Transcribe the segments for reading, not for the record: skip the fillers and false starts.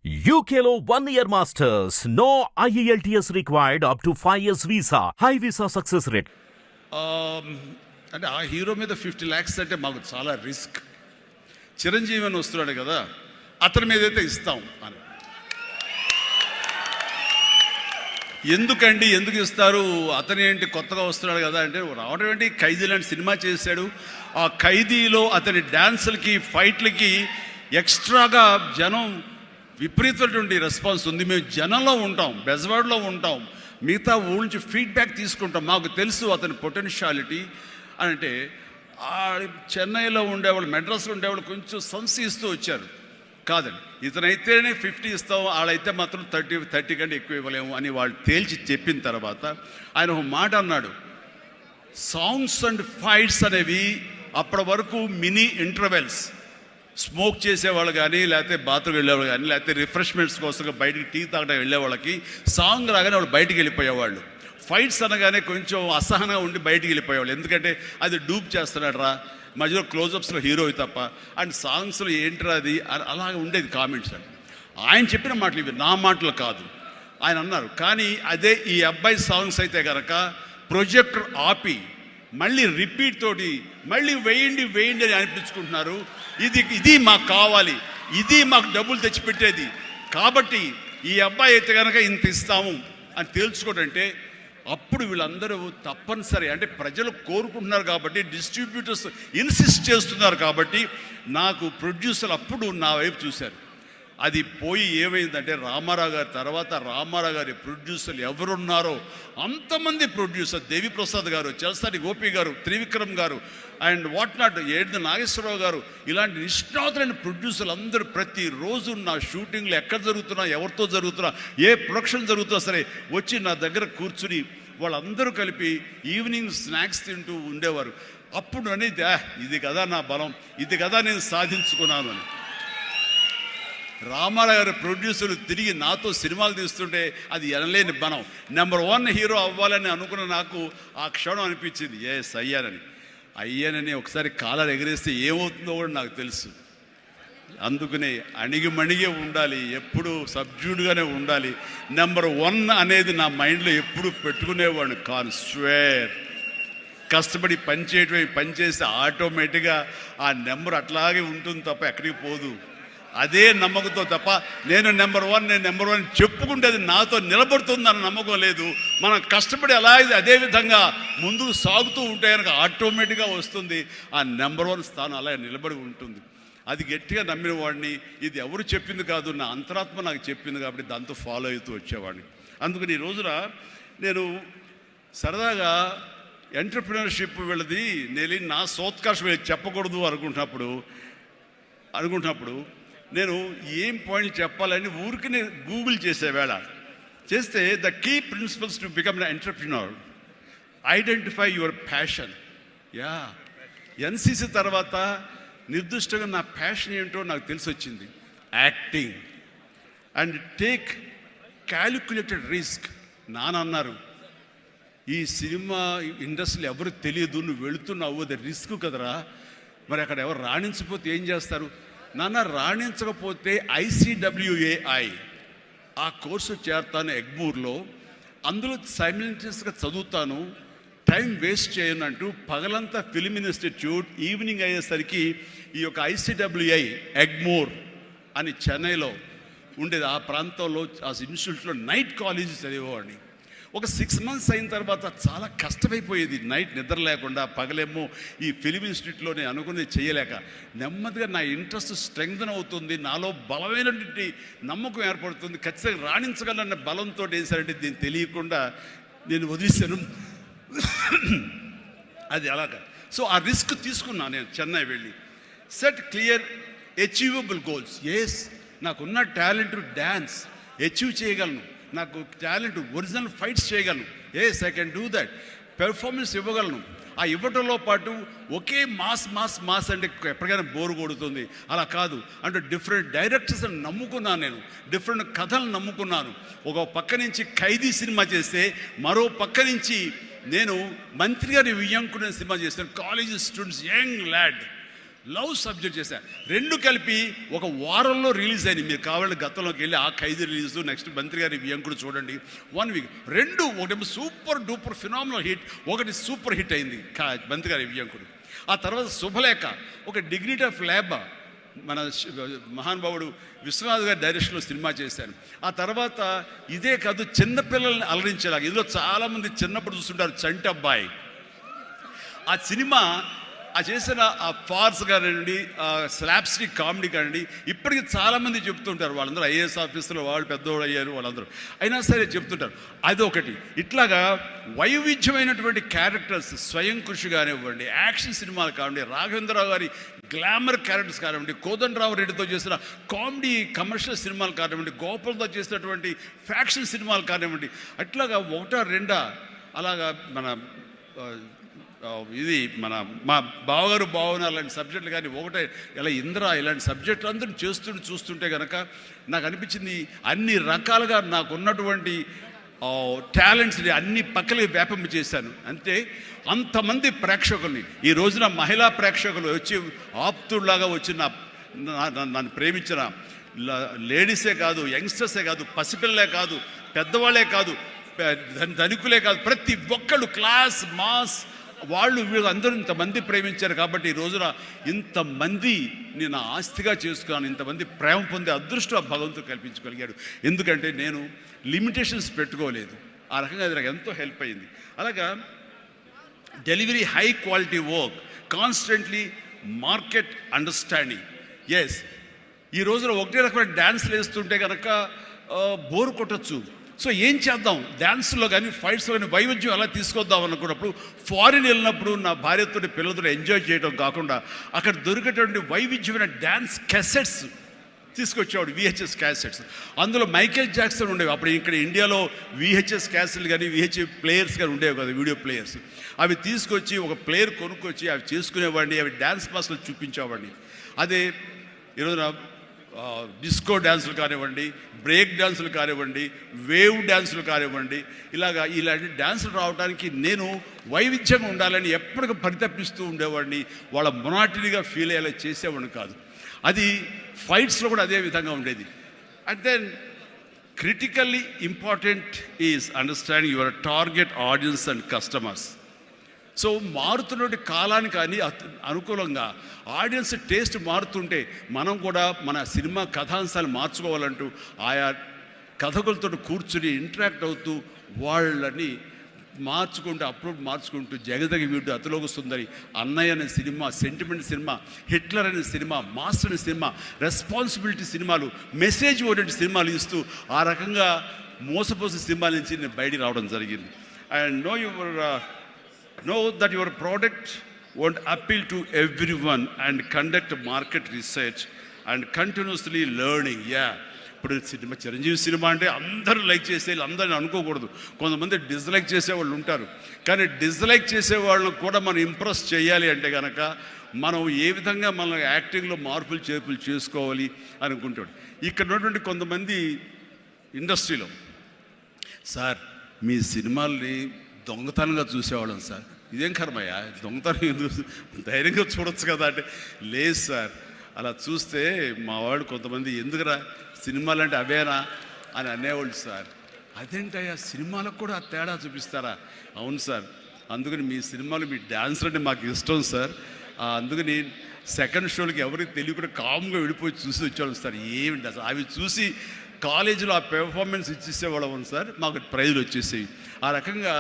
UKలో 1 year masters. No IELTS required up to 5 years visa. High visa success rate. అంటే ఆ hero మీద 50 lakhs అంటే మాకు చాలా రిస్క్. చిరంజీవి అని వస్తున్నాడు కదా, అతని మీద అయితే ఇస్తాం అని. ఎందుకు ఇస్తారు? అతను ఏంటి కొత్తగా వస్తున్నాడు కదా అంటే, రావడం ఏంటి, ఖైదీ లాంటి సినిమా చేశాడు. ఆ ఖైదీలో అతని డ్యాన్సులకి ఫైట్లకి ఎక్స్ట్రాగా జనం విపరీతమైనటువంటి రెస్పాన్స్ ఉంది. మేము జనంలో ఉంటాం, బెజవాడలో ఉంటాం, మిగతా ఊళ్ళ నుంచి ఫీడ్బ్యాక్ తీసుకుంటాం. మాకు తెలుసు అతని పొటెన్షియాలిటీ అని. అంటే చెన్నైలో ఉండేవాళ్ళు, మెడ్రాస్లో ఉండేవాళ్ళు కొంచెం సంశయిస్తూ వచ్చారు. కాదండి, ఇతనైతేనే 50 ఇస్తాం, వాళ్ళైతే మాత్రం 30 కంటే ఎక్కువ ఇవ్వలేము అని వాళ్ళు తేల్చి చెప్పిన తర్వాత ఆయన ఒక మాట అన్నాడు, సాంగ్స్ అండ్ ఫైట్స్ అనేవి అప్పటి వరకు మినీ ఇంటర్వెల్స్. స్మోక్ చేసేవాళ్ళు కానీ, లేకపోతే బాత్రూమ్ వెళ్ళేవాళ్ళు కానీ, లేకపోతే రిఫ్రెష్మెంట్స్ కోసం బయటికి టీ తాగడానికి వెళ్ళే వాళ్ళకి సాంగ్ రాగానే వాళ్ళు బయటికి వెళ్ళిపోయేవాళ్ళు. ఫైట్స్ అనగానే కొంచెం అసహనంగా ఉండి బయటికి వెళ్ళిపోయేవాళ్ళు. ఎందుకంటే అది డూప్ చేస్తున్నాడు రా, మధ్యలో క్లోజప్స్లో హీరో తప్ప, అండ్ సాంగ్స్లో ఏంట్రా అది, అలాగే ఉండేది కామెంట్స్. అని ఆయన చెప్పిన మాటలు ఇవి, నా మాటలు కాదు. ఆయన అన్నారు, కానీ అదే ఈ అబ్బాయి సాంగ్స్ అయితే కనుక ప్రొజెక్టర్ ఆపి మళ్ళీ రిపీట్ తోటి మళ్ళీ వేయండి అని అనిపించుకుంటున్నారు. ఇది మాకు కావాలి, ఇది మాకు డబ్బులు తెచ్చిపెట్టేది, కాబట్టి ఈ అబ్బాయి అయితే కనుక ఇంత ఇస్తాము అని తేల్చుకోడంటే అప్పుడు వీళ్ళందరూ తప్పనిసరి, అంటే ప్రజలు కోరుకుంటున్నారు కాబట్టి, డిస్ట్రిబ్యూటర్స్ ఇన్సిస్ట్ చేస్తున్నారు కాబట్టి నాకు ప్రొడ్యూసర్ అప్పుడు నా వైపు చూశారు. అది పోయి ఏమైందంటే రామారావు గారి తర్వాత రామారావు గారి ప్రొడ్యూసర్లు ఎవరున్నారో అంతమంది ప్రొడ్యూసర్, దేవిప్రసాద్ గారు, చలసాని గోపి గారు, త్రివిక్రమ్ గారు, అండ్ వాట్ నాట్, ఏడు నాగేశ్వరరావు గారు, ఇలాంటి నిష్ణాతులైన ప్రొడ్యూసర్లు అందరూ ప్రతిరోజు నా షూటింగ్లు ఎక్కడ జరుగుతున్నా, ఎవరితో జరుగుతున్నా, ఏ ప్రొడక్షన్ జరుగుతున్నా సరే వచ్చి నా దగ్గర కూర్చుని వాళ్ళందరూ కలిపి ఈవినింగ్ స్నాక్స్ తింటూ ఉండేవారు. అప్పుడు అనేది ఇది కదా నా బలం, ఇది కదా నేను సాధించుకున్నాను అని. రామారావు గారి ప్రొడ్యూసర్లు తిరిగి నాతో సినిమాలు తీస్తుంటే అది ఎనలేని బలం. నెంబర్ 1 హీరో అవ్వాలని అనుకున్న నాకు ఆ క్షణం అనిపించింది, ఎస్ అయ్యానని ఒకసారి కాలర్ ఎగరేస్తే ఏమవుతుందో కూడా నాకు తెలుసు. అందుకనే అణిగిమణిగే ఉండాలి, ఎప్పుడు సబ్జ్యూడ్గానే ఉండాలి. నెంబర్ 1 అనేది నా మైండ్లో ఎప్పుడు పెట్టుకునేవాడిని కాను. స్వేర్ కష్టపడి పనిచేస్తే ఆటోమేటిక్గా ఆ నెంబర్ అట్లాగే ఉంటుంది తప్ప ఎక్కడికి పోదు. అదే నమ్మకంతో తప్ప నేను నెంబర్ 1 చెప్పుకుంటే అది నాతో నిలబడుతుందన్న నమ్మకం లేదు. మనం కష్టపడి అలాగే అదే విధంగా ముందుకు సాగుతూ ఉంటే కనుక ఆటోమేటిక్గా వస్తుంది. ఆ నెంబర్ 1 స్థానం అలాగే నిలబడి ఉంటుంది. అది గట్టిగా నమ్మిన వాడిని. ఇది ఎవరు చెప్పింది కాదు, నా అంతరాత్మ నాకు చెప్పింది కాబట్టి దాంతో ఫాలో అవుతూ వచ్చేవాడిని. అందుకని ఈ రోజున నేను సరదాగా ఎంటర్ప్రినర్షిప్ వెళ్ళది నేను నా సోత్కర్షం చెప్పకూడదు అనుకుంటున్నప్పుడు నేను ఏం పాయింట్ చెప్పాలని ఊరికి గూగుల్ చేసేవేళ చేస్తే the key principles to become an entrepreneur, identify your passion. NCC తర్వాత నిర్దిష్టంగా నా ప్యాషన్ ఏంటో నాకు తెలిసి వచ్చింది, acting. And take calculated risk. నాన్నన్నారు, ఈ సినిమా ఇండస్ట్రీలో ఎవరు తెలియదు, నువ్వు వెళుతున్నావు, అది రిస్క్ కదరా, మరి అక్కడ ఎవరు రాణించకపోతే ఏం చేస్తారు? నాన్న రాణించకపోతే ICWAI ఆ కోర్సు చేరతాను ఎగ్మూర్లో, అందులో సైమిల్టేనియస్గా చదువుతాను, టైం వేస్ట్ చేయను అంటూ పగలంతా ఫిల్మ్ ఇన్స్టిట్యూట్, ఈవినింగ్ అయ్యేసరికి ఈ యొక్క ICWI ఎగ్మూర్ అని చెన్నైలో ఉండేది. ఆ ప్రాంతంలో ఆ ఇన్స్టిట్యూట్లో నైట్ కాలేజీ చదివేవాడిని. ఒక 6 months అయిన తర్వాత చాలా కష్టమైపోయేది, నైట్ నిద్ర లేకుండా, పగలేమో ఈ ఫిలిం ఇన్స్టిట్యూట్లో నేను అనుకునేది చేయలేక నెమ్మదిగా నా ఇంట్రెస్ట్ స్ట్రెంగ్తన్ అవుతుంది, నాలో బలమైనటువంటి నమ్మకం ఏర్పడుతుంది, ఖచ్చితంగా రాణించగలన్న బలంతో వేసారంటే దీన్ని తెలియకుండా నేను వదిలేశాను. అది అలాగా. సో ఆ రిస్క్ తీసుకున్నాను నేను. చెన్నై వెళ్ళి set clear achievable goals. Yes, నాకున్న టాలెంట్ డ్యాన్స్ అచీవ్ చేయగలను, నాకు టాలెంట్ ఒరిజినల్ ఫైట్స్ చేయగలను, yes I can do that, performance ఇవ్వగలను. ఆ ఇవ్వటంలో పాటు ఒకే మాస్ అంటే ఎప్పటికైనా బోరు కొడుతుంది. అలా కాదు, అంటే డిఫరెంట్ డైరెక్టర్స్ని నమ్ముకున్నాను నేను, డిఫరెంట్ కథలు నమ్ముకున్నాను. ఒక పక్క నుంచి ఖైదీ సినిమా చేస్తే, మరో పక్క నుంచి నేను మంత్రి గారి వియ్యంకుడు సినిమా చేస్తాను. College students, young lad love subject చేశాను. రెండు కలిపి ఒక వారంలో రిలీజ్ అయింది. మీరు కావాలంటే గతంలోకి వెళ్ళి ఆ ఖైదీ రిలీజ్, నెక్స్ట్ మంత్రి గారి వ్యంకుడు చూడండి. 1 వీక్ రెండు, ఒకటి సూపర్ డూపర్ ఫినామినల్ హిట్, ఒకటి సూపర్ హిట్ అయింది మంత్రి గారి వ్యంకుడు. ఆ తర్వాత శుభలేఖ, ఒక డిగ్నిటీ ఆఫ్ లేబర్, మన మహానుభావుడు విశ్వనాథ్ గారి డైరెక్షన్లో సినిమా చేశాను. ఆ తర్వాత ఇదే కాదు, చిన్నపిల్లల్ని అలరించేలాగా, ఇందులో చాలామంది చిన్నప్పుడు చూస్తుంటారు చంటి అబ్బాయి. ఆ సినిమా ఆ చేసిన ఆ ఫార్స్ కానివ్వండి, ఆ స్లాప్స్టిక్ కామెడీ కానివ్వండి, ఇప్పటికీ చాలామంది చెప్తుంటారు. వాళ్ళందరూ ఐఏఎస్ ఆఫీసర్లు, వాళ్ళు పెద్దవాళ్ళు అయ్యారు, వాళ్ళందరూ అయినా సరే చెప్తుంటారు. అదొకటి. ఇట్లాగా వైవిధ్యమైనటువంటి క్యారెక్టర్స్, స్వయం కృషి కానివ్వండి, యాక్షన్ సినిమాలు కానివ్వండి, రాఘవేంద్రరావు గారి గ్లామర్ క్యారెక్టర్స్ కానివ్వండి, కోదండరావు రెడ్డితో చేసిన కామెడీ కమర్షియల్ సినిమాలు కానివ్వండి, గోపాల్తో చేసినటువంటి ఫ్యాక్షన్ సినిమాలు కానివ్వండి, అట్లాగా ఒకటా రెండా అలాగా మన ఇది మా బావగారు బావన లాంటి సబ్జెక్టులు కానీ, ఒకటే ఇలా ఇంద్ర ఇలాంటి సబ్జెక్టులు అందరూ చూస్తుంటే కనుక నాకు అనిపించింది అన్ని రకాలుగా నాకు ఉన్నటువంటి టాలెంట్స్ని అన్ని పక్కలకి వ్యాపింప చేశాను. అంతే అంతమంది ప్రేక్షకుల్ని ఈ రోజున మహిళా ప్రేక్షకులు వచ్చి ఆప్తుల్లాగా వచ్చిన నన్ను ప్రేమించిన లేడీసే కాదు, యంగ్స్టర్సే కాదు, పసిపిల్లలే కాదు, పెద్దవాళ్ళే కాదు, ధనికులే కాదు, ప్రతి ఒక్కళ్ళు క్లాస్ మాస్ వాళ్ళు వీళ్ళు అందరూ ఇంతమంది ప్రేమించారు. కాబట్టి ఈ రోజున ఇంతమంది నేను ఆస్తిగా చేసుకున్నాను, ఇంతమంది ప్రేమ పొందే అదృష్టం భగవంతుడు కల్పించగలిగాడు. ఎందుకంటే నేను లిమిటేషన్స్ పెట్టుకోలేదు. ఆ రకంగా అది నాకు ఎంతో హెల్ప్ అయింది. అలాగా delivery, high quality work, constantly market understanding. Yes, ఈ రోజున ఒకటే రకమైన డ్యాన్స్లు వేస్తుంటే కనుక బోర్ కొట్టచ్చు. సో ఏం చేద్దాం, డ్యాన్స్లో కానీ ఫైట్స్లో కానీ వైవిధ్యం ఎలా తీసుకొద్దాం అనుకున్నప్పుడు, ఫారిన్ వెళ్ళినప్పుడు నా భార్యతో పిల్లలతో ఎంజాయ్ చేయడం కాకుండా అక్కడ దొరికేటువంటి వైవిధ్యమైన డ్యాన్స్ క్యాసెట్స్ తీసుకొచ్చేవాడు, VHS క్యాసెట్స్. అందులో మైకేల్ జాక్సన్ ఉండేవి. అప్పుడు ఇక్కడ ఇండియాలో VHS క్యాసెట్లు కానీ VHS ప్లేయర్స్ కానీ ఉండేవి కదా, వీడియో ప్లేయర్స్. అవి తీసుకొచ్చి ఒక ప్లేయర్ కొనుక్కొచ్చి అవి చేసుకునేవాడిని, అవి డ్యాన్స్ మాస్టర్లు చూపించేవాడిని. అదే ఈరోజున డిస్కో డ్యాన్సులు కానివ్వండి, బ్రేక్ డ్యాన్సులు కానివ్వండి, వేవ్ డ్యాన్సులు కానివ్వండి, ఇలాంటి డ్యాన్సులు రావడానికి నేను వైవిధ్యంగా ఉండాలని ఎప్పటికీ పరితపిస్తూ ఉండేవాడిని. వాళ్ళ మొనాటినిగా ఫీల్ అయ్యేలా చేసేవాడిని కాదు. అది ఫైట్స్లో కూడా అదే విధంగా ఉండేది. And then critically important is understanding your target audience and customers. So మారుతున్నటువంటి కాలానికి కానీ అనుకూలంగా ఆడియన్స్ టేస్ట్ మారుతుంటే మనం కూడా మన సినిమా కథాంశాలు మార్చుకోవాలంటూ ఆయా కథకులతో కూర్చుని ఇంటరాక్ట్ అవుతూ వాళ్ళని మార్చుకుంటూ అప్లోడ్ మార్చుకుంటూ జగదగి వీడు అతిలోక సుందరి, అన్నయ్య అనే సినిమా, సెంటిమెంట్ సినిమా, హిట్లర్ అనే సినిమా, మాస్టర్ అనే సినిమా, రెస్పాన్సిబిలిటీ సినిమాలు, మెసేజ్ ఓరియంటెడ్ సినిమాలు ఇస్తూ ఆ రకంగా మోసపోసే సినిమాల నుంచి నేను బయటికి రావడం జరిగింది. And know that your product won't appeal to everyone and conduct market research and continuously learning. ఇప్పుడు సినిమా, చిరంజీవి సినిమా అంటే అందరూ లైక్ చేసేయాలి, అందరిని అనుకోకూడదు. కొంతమంది డిస్లైక్ చేసేవాళ్ళు ఉంటారు. కానీ డిస్లైక్ చేసేవాళ్ళని కూడా మనం ఇంప్రెస్ చేయాలి అంటే కనుక మనం ఏ విధంగా మన యాక్టింగ్లో మార్పులు చేర్పులు చేసుకోవాలి అనుకుంటాడు. ఇక్కడ ఉన్నటువంటి కొంతమంది ఇండస్ట్రీలో, సార్ మీ సినిమాల్ని దొంగతనంగా చూసేవాళ్ళం సార్. ఇదేం కర్మయ్యా, దొంగతనం ధైర్యంగా చూడొచ్చు కదా అంటే, లేదు సార్ అలా చూస్తే మా వాళ్ళు కొంతమంది ఎందుకురా సినిమాలు అంటే అవేనా అని అనేవాళ్ళు సార్. అదేంటయ్యా సినిమాలకు కూడా తేడా చూపిస్తారా? అవును సార్, అందుకని మీ సినిమాలు మీ డ్యాన్స్ అంటే మాకు ఇష్టం సార్. అందుకని సెకండ్ షోలకి ఎవరికి తెలియకుండా కామ్గా వెళ్ళిపోయి చూసి వచ్చేవాళ్ళం సార్. ఏమిటి అసలు అవి చూసి కాలేజీలో ఆ పెర్ఫార్మెన్స్ ఇచ్చేసేవాళ్ళం సార్, మాకు ప్రైజులు వచ్చేసేవి. ఆ రకంగా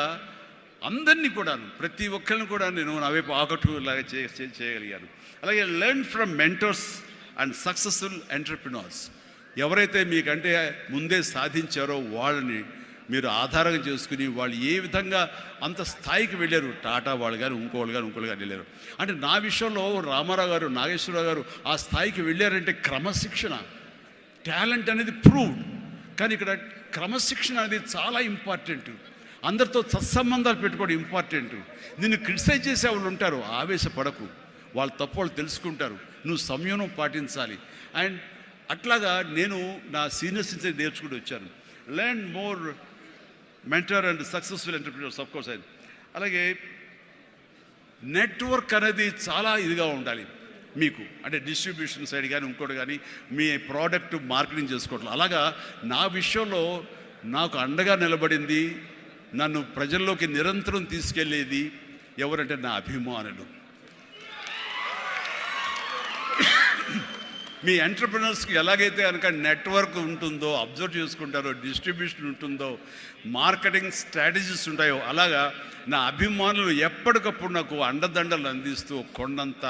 అందరినీ కూడాను, ప్రతి ఒక్కరిని కూడా నేను నా వైపు ఆకట్టులాగా చేయగలిగాను. అలాగే learn from mentors and successful entrepreneurs. ఎవరైతే మీకంటే ముందే సాధించారో వాళ్ళని మీరు ఆధారంగా చేసుకుని వాళ్ళు ఏ విధంగా అంత స్థాయికి వెళ్ళారు, టాటా వాళ్ళు కానీ ఇంకోళ్ళు కానీ వెళ్ళారు. అంటే నా విషయంలో రామారావు గారు, నాగేశ్వరరావు గారు ఆ స్థాయికి వెళ్ళారంటే క్రమశిక్షణ, టాలెంట్ అనేది ప్రూవ్డ్. కానీ ఇక్కడ క్రమశిక్షణ అనేది చాలా ఇంపార్టెంట్. అందరితో సత్సంబంధాలు పెట్టుకోవడం ఇంపార్టెంట్. నిన్ను క్రిటిసైజ్ చేసే వాళ్ళు ఉంటారు, ఆవేశపడకు, వాళ్ళ తప్పు వాళ్ళు తెలుసుకుంటారు, నువ్వు సంయమనం పాటించాలి. అండ్ అట్లాగా నేను నా సీనియర్స్ నుంచి నేర్చుకుంటూ వచ్చాను. Learn more mentor and successful entrepreneurs of course. అలాగే నెట్వర్క్ అనేది చాలా ఇదిగా ఉండాలి. మీకు అంటే డిస్ట్రిబ్యూషన్ సైడ్ కానీ ఇంకోటి కానీ మీ ప్రోడక్ట్ మార్కెటింగ్ చేసుకోవట్లేదు. అలాగా నా విషయంలో నాకు అండగా నిలబడింది, నన్ను ప్రజల్లోకి నిరంతరం తీసుకెళ్ళేది ఎవరంటే నా అభిమానులు. మీ ఎంటర్ప్రినర్స్కి ఎలాగైతే కనుక నెట్వర్క్ ఉంటుందో, అబ్జర్వ్ చేసుకుంటారో, డిస్ట్రిబ్యూషన్ ఉంటుందో, మార్కెటింగ్ స్ట్రాటజీస్ ఉంటాయో, అలాగా నా అభిమానులు ఎప్పటికప్పుడు నాకు అండదండలు అందిస్తూ కొండంత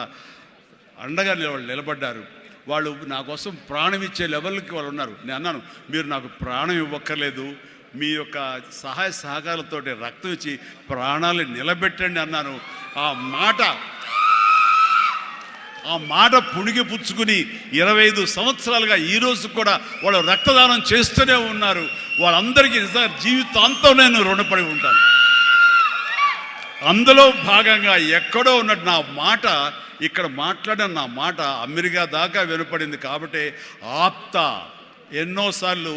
అండగా నిలబడ్డారు. వాళ్ళు నా కోసం ప్రాణం ఇచ్చే లెవెల్కి వాళ్ళు ఉన్నారు. నేను అన్నాను, మీరు నాకు ప్రాణం ఇవ్వక్కర్లేదు, మీ యొక్క సహాయ సహకారాలతో రక్తం ఇచ్చి ప్రాణాలు నిలబెట్టండి అన్నాను. ఆ మాట పుణిగి పుచ్చుకుని 25 సంవత్సరాలుగా ఈరోజు కూడా వాళ్ళు రక్తదానం చేస్తూనే ఉన్నారు. వాళ్ళందరికీ నిజంగా జీవితాంతం నేను రుణపడి ఉంటాను. అందులో భాగంగా ఎక్కడో ఉన్నట్టు నా మాట, ఇక్కడ మాట్లాడిన నా మాట అమెరికా దాకా వినపడింది. కాబట్టి ఎన్నోసార్లు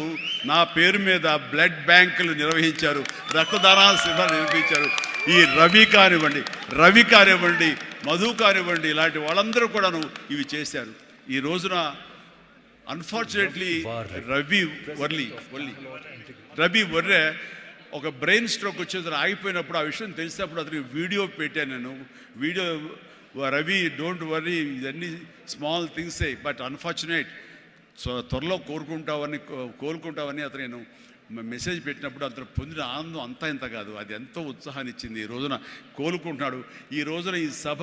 నా పేరు మీద బ్లడ్ బ్యాంకులు నిర్వహించారు, రక్తదానాల శిబిరాలు నిర్వహించారు. ఈ రవి కానివ్వండి, మధు కానివ్వండి, ఇలాంటి వాళ్ళందరూ కూడాను ఇవి చేశారు. ఈ రోజున అన్ఫార్చునేట్లీ రవి వర్రే ఒక బ్రెయిన్ స్ట్రోక్ వచ్చేది ఆగిపోయినప్పుడు, ఆ విషయం తెలిసినప్పుడు అతనికి వీడియో పెట్టాను నేను. రవి డోంట్ వర్రీ, ఇవన్నీ స్మాల్ థింగ్సే, బట్ అన్ఫార్చునేట్, త్వరలో కోలుకుంటావని అతను నేను మెసేజ్ పెట్టినప్పుడు అతను పొందిన ఆనందం అంతా ఇంత కాదు, అది ఎంతో ఉత్సాహాన్ని ఇచ్చింది. ఈ రోజున కోలుకుంటున్నాడు. ఈ రోజున ఈ సభ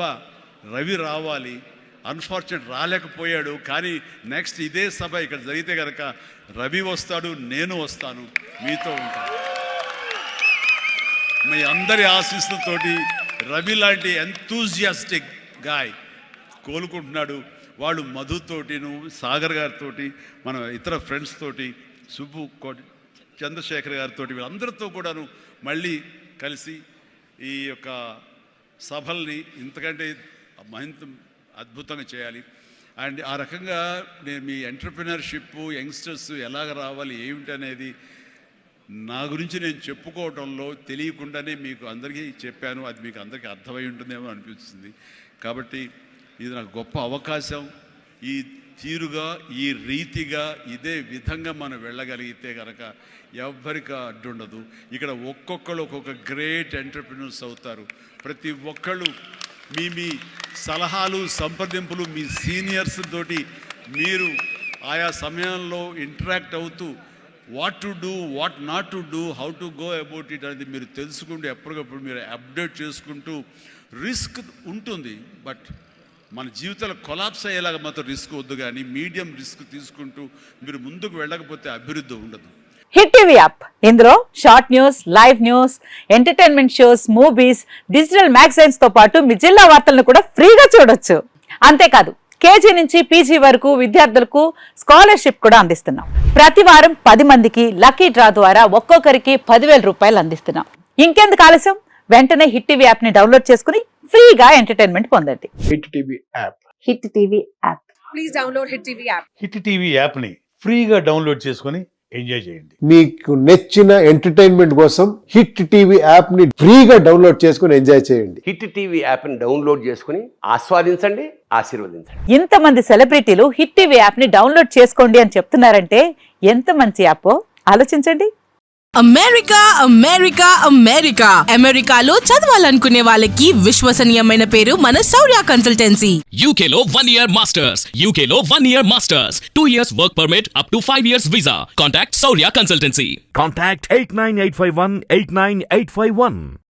రవి రావాలి, అన్ఫార్చునేట్ రాలేకపోయాడు. కానీ నెక్స్ట్ ఇదే సభ ఇక్కడ జరిగితే కనుక రవి వస్తాడు, నేను వస్తాను, మీతో ఉంటాను. మీ అందరి ఆశీస్సులతోటి రవి లాంటి ఎంతూజియాస్టిక్ గాయ్ కోలుకుంటున్నాడు. వాళ్ళు మధుతోటిను, సాగర్ గారితో, మన ఇతర ఫ్రెండ్స్ తోటి, సుబ్బు చంద్రశేఖర్ గారితో, వీళ్ళందరితో కూడాను మళ్ళీ కలిసి ఈ యొక్క సభల్ని ఇంతకంటే అద్భుతంగా చేయాలి. అండ్ ఆ రకంగా నేను మీ ఎంటర్ప్రినర్షిప్, యంగ్స్టర్స్ ఎలాగ రావాలి ఏమిటి అనేది నా గురించి నేను చెప్పుకోవడంలో తెలియకుండానే మీకు అందరికీ చెప్పాను. అది మీకు అందరికీ అర్థమై ఉంటుందేమో అనిపిస్తుంది. కాబట్టి ఇది నాకు గొప్ప అవకాశం. ఈ తీరుగా, ఈ రీతిగా, ఇదే విధంగా మనం వెళ్ళగలిగితే కనుక ఎవ్వరికి అడ్డుండదు. ఇక్కడ ఒక్కొక్కరు ఒక్కొక్క గ్రేట్ ఎంటర్ప్రినర్స్ అవుతారు. ప్రతి ఒక్కళ్ళు మీ సలహాలు, సంప్రదింపులు, మీ సీనియర్స్ తోటి మీరు ఆయా సమయంలో ఇంటరాక్ట్ అవుతూ what to do, what not to do, how to go about it అనేది మీరు తెలుసుకుంటూ ఎప్పటికప్పుడు మీరు అప్డేట్ చేసుకుంటూ, రిస్క్ ఉంటుంది, బట్ మన జీవితాలు కొలాప్స్ అయ్యేలాగా మాత్రం రిస్క్ వద్దు. కానీ మీడియం రిస్క్ తీసుకుంటూ మీరు ముందుకు వెళ్ళకపోతే అభివృద్ధి ఉండదు. హిట్ టీవీ యాప్, ఇందులో short news, live news, entertainment shows, movies, digital magazines తో పాటు మీ జిల్లా వార్తలను కూడా ఫ్రీగా చూడొచ్చు. అంతేకాదు కేజీ నుంచి పీజీ వరకు విద్యార్థులకు స్కాలర్షిప్ కూడా అందిస్తున్నాం. ప్రతి వారం 10 మందికి లక్కీ డ్రా ద్వారా ఒక్కొక్కరికి 10,000 రూపాయలు అందిస్తున్నాం. ఇంకెందుకు ఆలస్యం, వెంటనే హిట్ టీవీ యాప్ ని డౌన్లోడ్ చేసుకుని ఫ్రీగా ఎంటర్టైన్మెంట్ పొందండి. Hit TV app. Hit TV app. Please download hit TV app. Hit TV app ని ఫ్రీగా డౌన్లోడ్ చేసుకొని ఎంజాయ్ చేయండి. మీకు నచ్చిన ఎంటర్టైన్మెంట్ కోసం హిట్ టీవీ యాప్ ని ఫ్రీగా డౌన్లోడ్ చేసుకొని ఎంజాయ్ చేయండి. హిట్ టీవీ యాప్ ని డౌన్లోడ్ చేసుకుని ఆస్వాదించండి, ఆశీర్వదించండి. ఇంతమంది సెలబ్రిటీలు హిట్ టీవీ యాప్ ని డౌన్లోడ్ చేసుకోండి అని చెప్తున్నారంటే ఎంత మంచి యాప్ ఆలోచించండి. అమెరికా అమెరికా అమెరికా అమెరికాలో చదవాలనుకునే వాళ్ళకి విశ్వసనీయమైన పేరు మన శౌర్య కన్సల్టెన్సీ. UK లో 1 year masters. UK లో 1 year masters. 2 years work permit up to 5 years visa. Contact Saurya Consultancy. Contact 89851 89851.